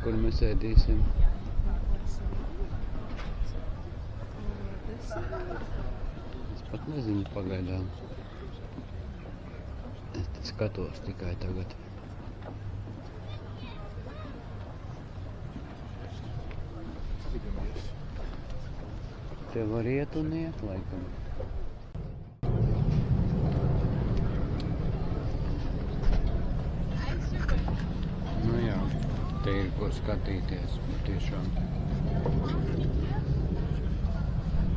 kur mēs ēdīsim. Es pat nezinu pagaidām. Es te skatos tikai tagad. Te var iet un iet, laikam. Nu jā, te ir ko skatīties, tiešām.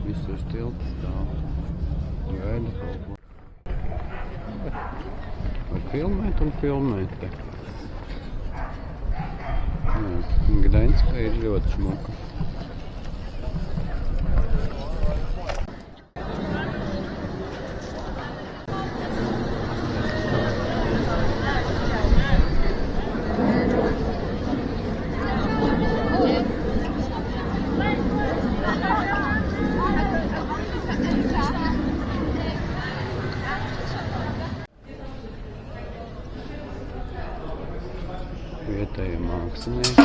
Visur tilti stāv. Gaida kaut ko. Var filmēt un filmēt te. Jā, Gdaņska ir ļoti šmuka. Vietējie mākslinieki.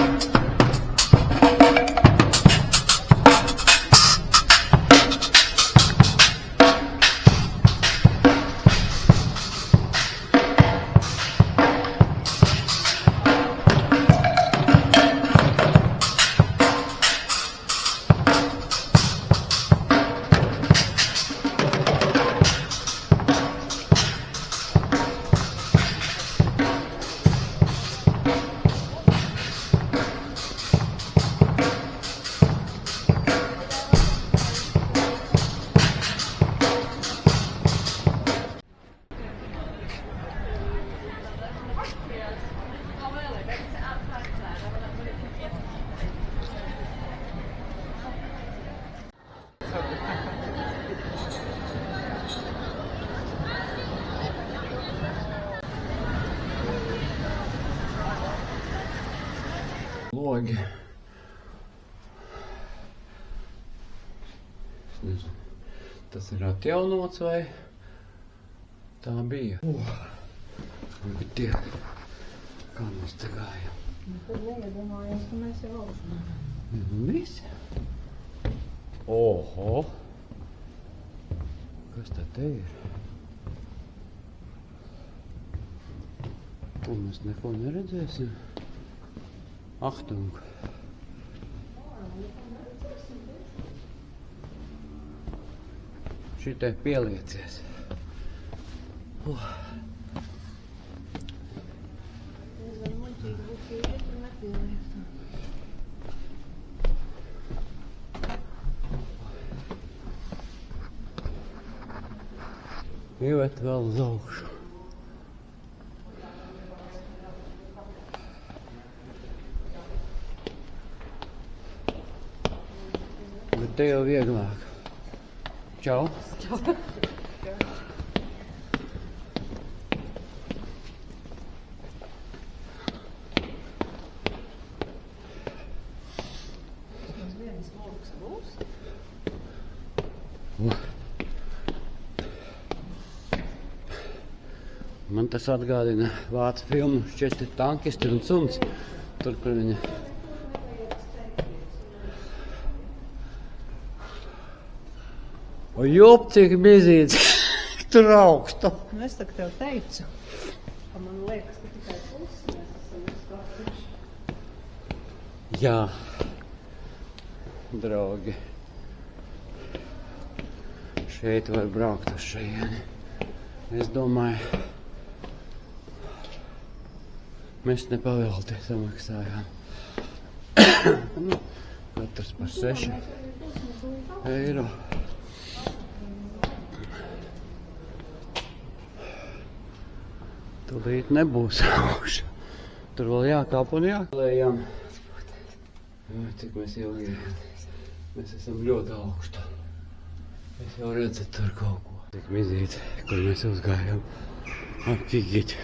Logi. Es nezinu, tas ir atjaunots vai tā bija? Bet tie, kā mēs te gājam? Tad neiedomājos, ka mēs jau augšā. Visi? Oho! Kas tad te ir? Un mēs neko neredzēsim. Achtung! Šitai pieliecies. Diezgan muļķīgi būtu iet un nepieliekt. Iet vēl uz augšu. Bet te jau vieglāk. Čau! Čau! Mums vienas logs būs? Man tas atgādina vācu filmu Četri tankisti un suns. Tur, kur viņa... O jup, cik bizīts tur augstu. Nu, es tak tev teicu, ka man liekas, ka tikai pusi mēs esam uzkāpuši. Jā, draugi. Šeit var braukt uz šajieni. Es domāju, mēs nepavēlti samaksājām. Katrs par 6 eiro. Tūlīt nebūs augša. Tur vēl jākāp un jāklējām. Cik mēs ilgi ejam. Mēs esam ļoti augstu. Es jau redzu tur kaut ko. Tik mizīti, kur mēs uzgājām. Apfigīt.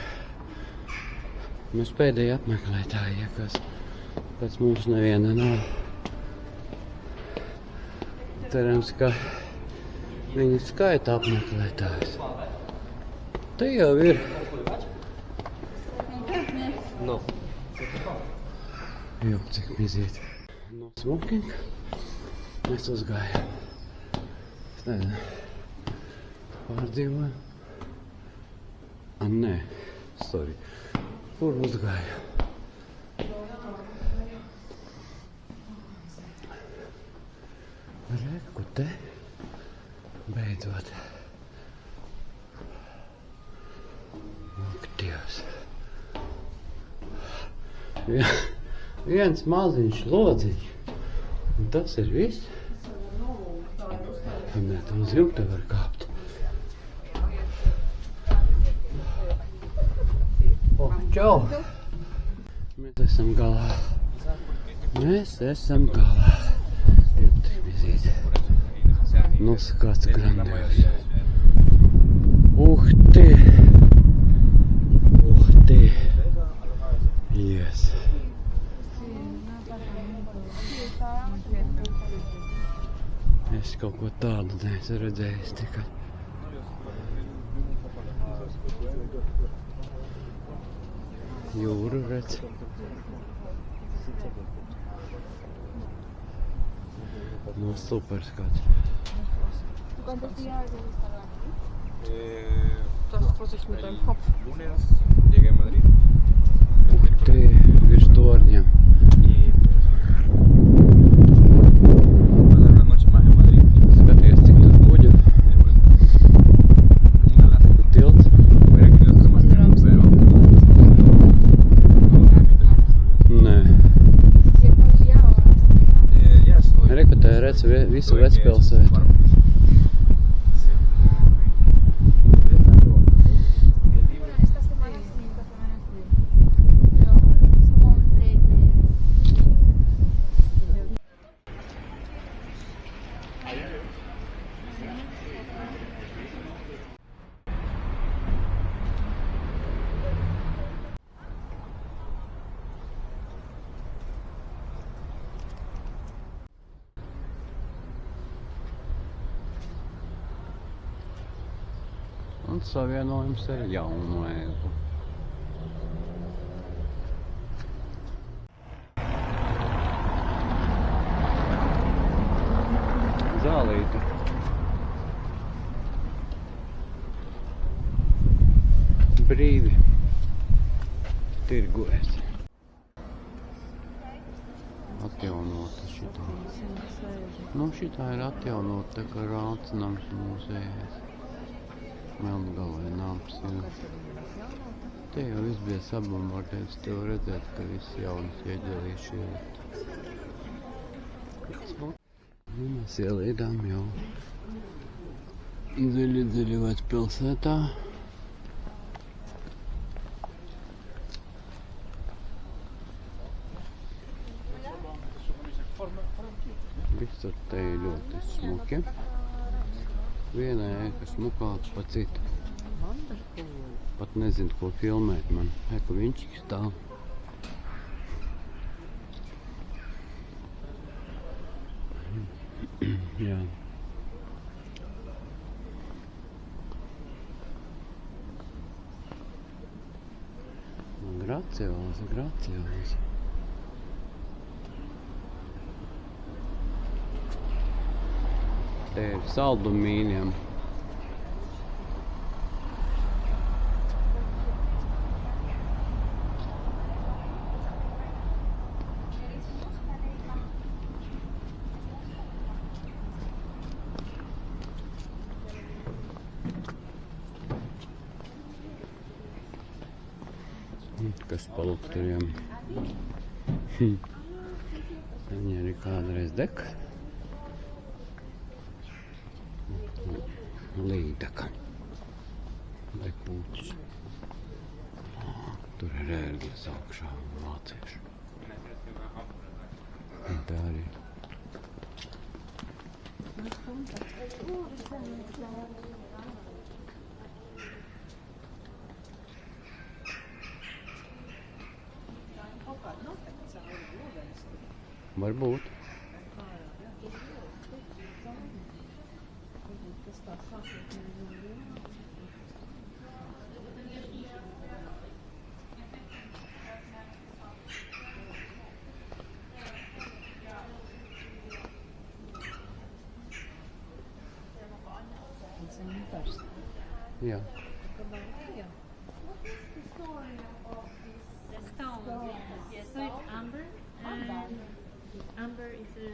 Mēs pēdējie apmeklētāji, kas pēc mums neviena nav. Cerams, ka viņi skaita apmeklētājs. Te jau ir. No. Jo, cik mizīt. No smoking mēs uzgājām. Es nezinu. Pārdzīvojam. Nē, sorry. Kur uzgājām? Reku te. Beidzot. Ak, Dievs. Viens maziņš lodziņš. Un tas ir viss. Nē, tam uz jumta var kāpt. O, čau! Mēs esam galā. Mēs esam galā. Jumta vizīt. Nu, skats grandios. Uhti! Uhti! Yes! Es kaut ko tādu neesmu redzējis tikai. Jūru redz. No super skats. ¿Cuántos días de Instagram? Tas process mit deinem Kopf. Lunes llegué a Madrid. Uhti! Virs torņiem. Pasar una noche más en Madrid. Skaties, cik tur kuģu. Tilts. Hubiera querido hacer más tiempo, pero Nē. ya estoy. Rekutē redz visu vecpilsētu. Esta semana sí, esta semana sí. Pero es como un break de... Un savienojums ar Jaunlēku. Zālīte. Brīvi tirgojas. Atjaunota šitā. Nu, šitā ir atjaunota, tā kā Rācinams mūzējas. Melngalē nams, jā. Te jau viss bija sabombardēts, te var redzēt, ka viss jaunas ieģelīši ielikt. Nu, mēs ielīdām jau dziļi vecpilsētā. Visur te ir ļoti smuki. Vienai ēka smukāks pa citu. Pat nezinu, ko filmēt man. Eka viņš stāv. Jā. Graciozi, graciozi. Te ir saldumīniem. Kas pa lukturiem. Viņi arī kādreiz deka. Līdaka. Vai pūķis. Tur ir ērglis augšā vācieši. Un tā arī. Varbūt. same person. Jā. Yeah. The stone. Yeah, so it's amber. And amber is the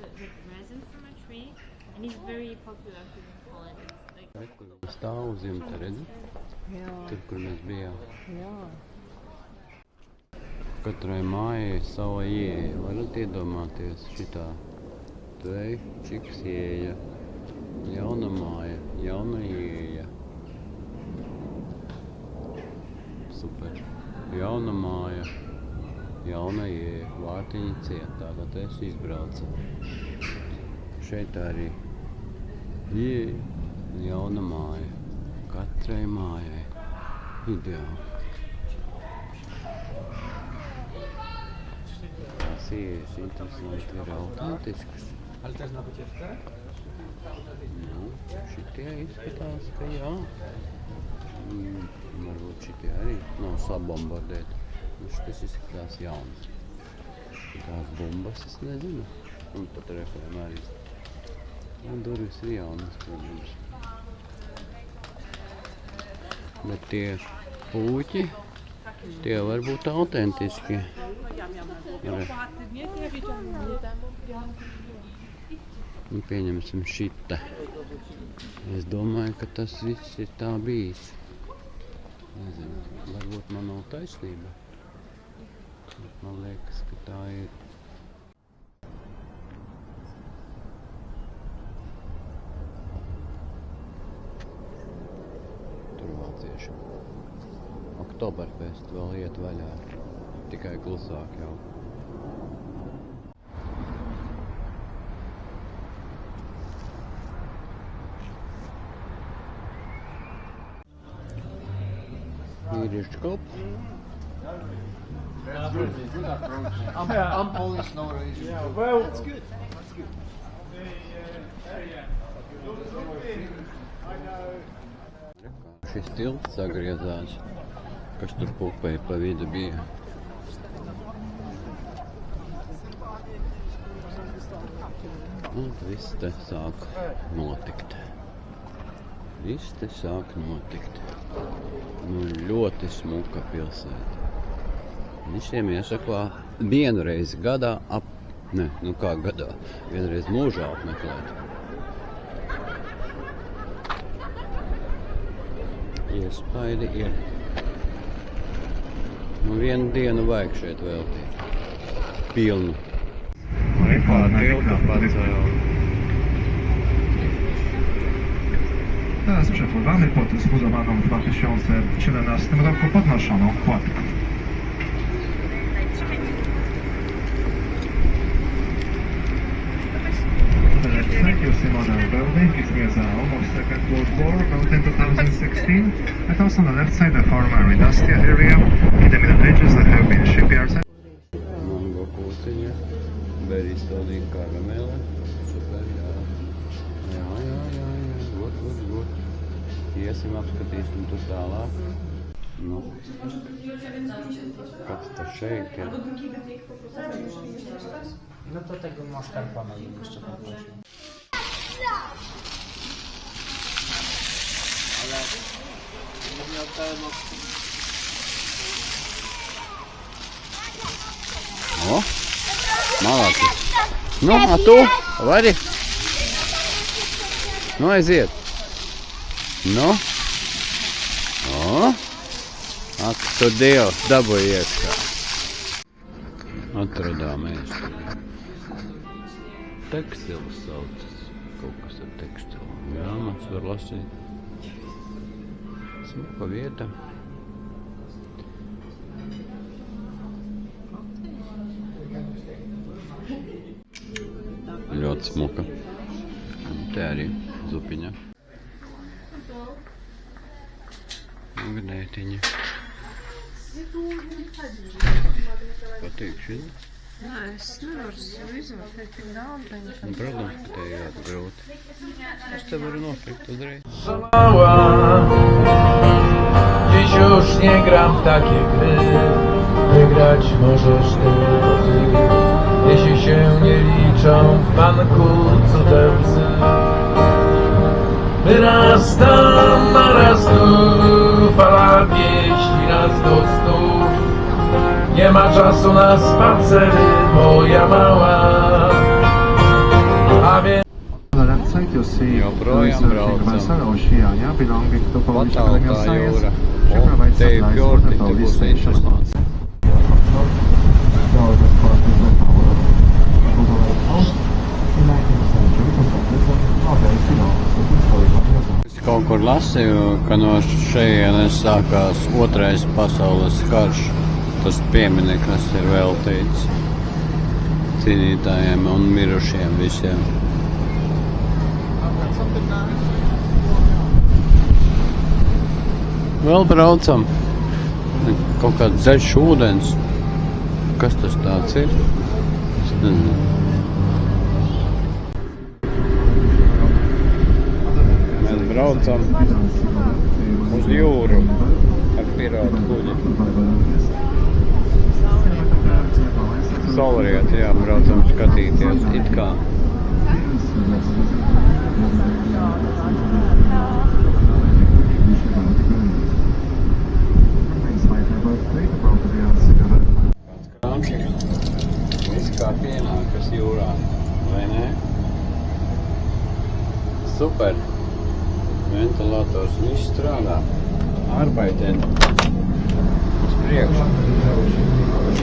resin from a tree, and it's very popular here in Poland. It's like Re, kur stāv uz jumta, redzi? Jā. Tur, kur mēs bijām. Jā. Katrai mājai sava ieeja. Varat iedomāties šitā. Te čiks ieeja. Jauna māja, jauna ieeja. Super. Jauna māja, jauna ieeja. Vārtiņa ciet. Tātad es izbraucu. Šeit arī ieeja, jauna māja. Katrai mājai. Ideāli. Tās ieejas interesanti ir autentiskas. Ale też na wycieczkę? Nu, šitie izskatās, ka jā. Varbūt šitie arī nav sabombardēti. Nu, šitas izskatās jauns. Tās bumbas es nezinu. Un pat reklēm arī. Un durvis ir jaunas, protams. Bet tie puķi, tie var būt autentiski. Nu, pieņemsim šita. Es domāju, ka tas viss ir tā bijis. Nezinu, varbūt man nav taisnība. Man liekas, ka tā ir. Tur vācieši. Oktoberfest vēl iet vaļā. Tikai klusāk jau. Vīriešu kops. I'm Polish, Norwegian. Yeah, well, That's good. That's good. Šis tilts sagriezās, kas tur pupei pa vidu bija. Un viss te sāk notikt. Viss te sāk notikt. Nu, ļoti smuka pilsēta. Visiem iesaka vienu reizi gadā nu kā gadā, vienreiz mūžā apmeklēt. Iespaidi ir. Nu, vienu dienu vajag šeit veltīt. Pilnu. Teraz przepływamy pod zbudowaną w 2017 roku podnoszoną kładką. Thank you, modern building. It's museum of Second World War, built in 2016. And also on the left side, the former industrial area. In the Middle Ages, there have been shipyards. Mango kūciņa, beristalīga karamele. Super, jā. Jā. Gut. Iesim, apskatīsim tur tālāk. Nu. Kas tas šeit ir? No to tego mascarpona jeszcze poprosił. O, malācis. Nu, a tu vari? Nu, aiziet. Nu. O. Ak, tu Dievs, dabūji iekšā. Atradāmies. Tekstils saucas. Kaut kas ar tekstilu. Grāmatas var lasīt. Smuka vieta. Ļoti smuka. Te arī zupiņa. Magnētiņa. Patīk šis? Nē, es nevaru izvērtēt tik daudz viņu. Nu, protams, ka te ir grūti. Es te varu nopirkt uzreiz. Mała, dziś już nie gram w takie gry. Wygrać możesz tylko ty, jeśli się nie liczą w banku cudem łzy. Wyrastam naraz tu, fala pieśni nas do snu. Nie ma czasu na spacery, moja mała. A więc On the left side you'll see Joprojām cruise braucam. vessel Oceania belonging to Polish Academy of Patāltā Science. jūra. She O, provides te ir supplies for fjordi, the te Polish būs station. interesants. Es kaut kur lasīju, ka no šejienes sākās Otrais pasaules karš. Tas piemineklis ir veltīts cīnītājiem un mirušiem visiem. Vēl braucam. Kaut kāds zaļš ūdens. Kas tas tāds ir? Es nezinu. Mēs braucam uz jūru ar pirātu kuģi. Saulriet, jā, braucam skatīties it kā. Viss kā pienākas jūrā, vai ne? Super! Ventilators viss strādā. Arbeiten. Uz priekšu.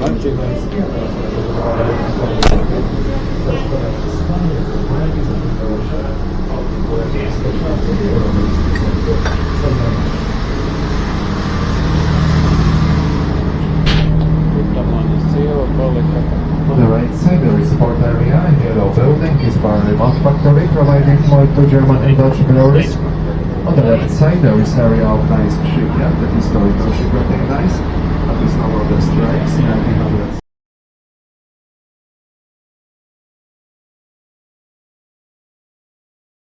Atšķirās. On the right side, there is sport area and yellow building is bar remote factory providing malt to German and Dutch breweries. On the left side, there is area of nice shipyard, the historical shipyard in Gdańsk, that is no longer strikes in 1900s.